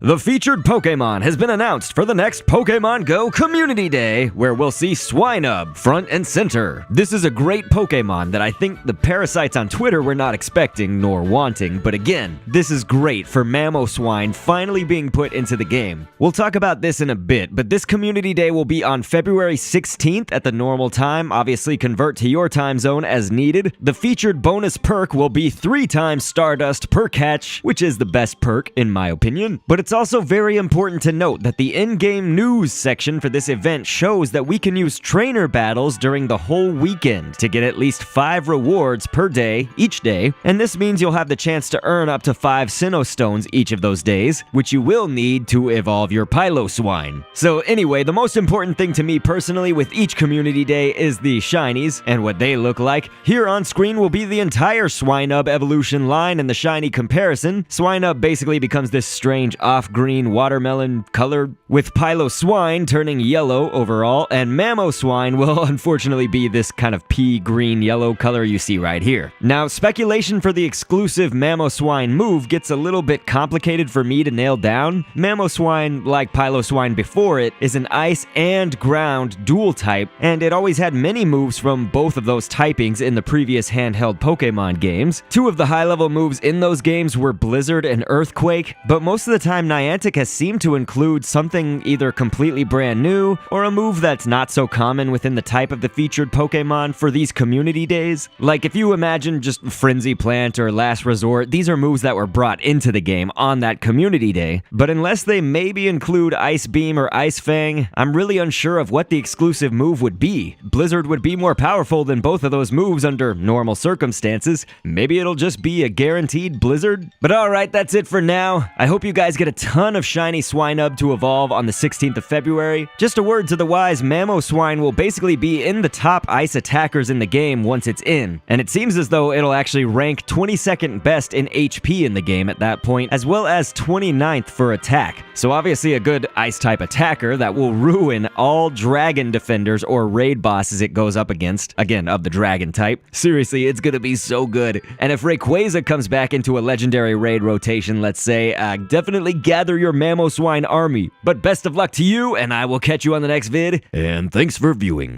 The featured Pokémon has been announced for the next Pokémon Go Community Day, where we'll see Swinub front and center. This is a great Pokémon that I think the parasites on Twitter were not expecting nor wanting, but again, this is great for Mamoswine finally being put into the game. We'll talk about this in a bit, but this Community Day will be on February 16th at the normal time. Obviously, convert to your time zone as needed. The featured bonus perk will be 3 times Stardust per catch, which is the best perk in my opinion, but it's also very important to note that the in-game news section for this event shows that we can use trainer battles during the whole weekend to get at least 5 rewards per day, each day, and this means you'll have the chance to earn up to 5 Sinnoh Stones each of those days, which you will need to evolve your Piloswine. So anyway, the most important thing to me personally with each community day is the shinies and what they look like. Here on screen will be the entire Swinub evolution line and the shiny comparison. Swinub basically becomes this strange off-green watermelon color, with Piloswine turning yellow overall, and Mamoswine will unfortunately be this kind of pea green yellow color you see right here. Now, speculation for the exclusive Mamoswine move gets a little bit complicated for me to nail down. Mamoswine, like Piloswine before it, is an ice and ground dual type, and it always had many moves from both of those typings in the previous handheld Pokemon games. 2 of the high-level moves in those games were Blizzard and Earthquake, but most of the time Niantic has seemed to include something either completely brand new or a move that's not so common within the type of the featured Pokemon for these community days. Like if you imagine just Frenzy Plant or Last Resort, these are moves that were brought into the game on that community day, but unless they maybe include Ice Beam or Ice Fang, I'm really unsure of what the exclusive move would be. Blizzard would be more powerful than both of those moves under normal circumstances. Maybe it'll just be a guaranteed Blizzard? But alright, that's it for now. I hope you guys get a ton of shiny Swinub to evolve on the 16th of February. Just a word to the wise, Mamoswine will basically be in the top ice attackers in the game once it's in, and it seems as though it'll actually rank 22nd best in HP in the game at that point, as well as 29th for attack. So obviously a good ice-type attacker that will ruin all dragon defenders or raid bosses it goes up against, again, of the dragon type. Seriously, it's gonna be so good. And if Rayquaza comes back into a legendary raid rotation, let's say, definitely gather your Mamoswine army. But best of luck to you, and I will catch you on the next vid, and thanks for viewing.